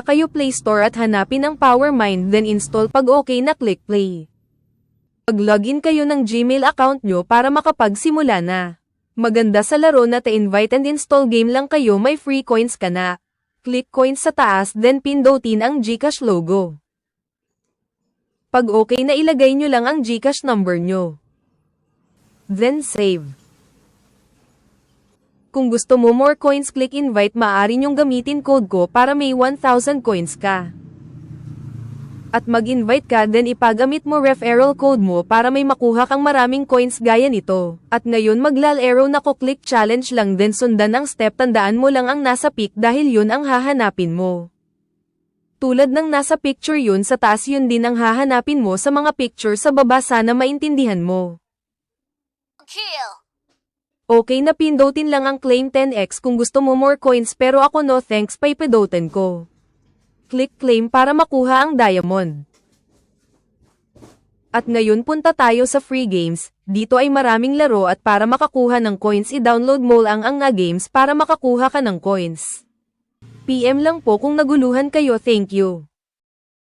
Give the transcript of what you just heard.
Pumunta kayo Play Store at hanapin ang PowerMind then install pag okay na click play. Pag-login kayo ng Gmail account nyo para makapagsimula na. Maganda sa laro na te-invite and install game lang kayo may free coins ka na. Click coins sa taas then pindutin ang GCash logo. Pag okay na ilagay nyo lang ang GCash number nyo. Then save. Kung gusto mo more coins click invite maaari nyong gamitin code ko para may 1,000 coins ka. At mag-invite ka then ipagamit mo referral code mo para may makuha kang maraming coins gaya nito. At ngayon maglalaro na ko click challenge lang then sundan ang step tandaan mo lang ang nasa pic dahil yun ang hahanapin mo. Tulad ng nasa picture yun sa taas yun din ang hahanapin mo sa mga picture sa baba sana maintindihan mo. Kill. Okay na pindutin lang ang claim 10x kung gusto mo more coins pero ako no thanks paipidutin ko. Click claim para makuha ang diamond. At ngayon punta tayo sa free games, dito ay maraming laro at para makakuha ng coins i-download mo ang nga games para makakuha ka ng coins. PM lang po kung naguluhan kayo thank you.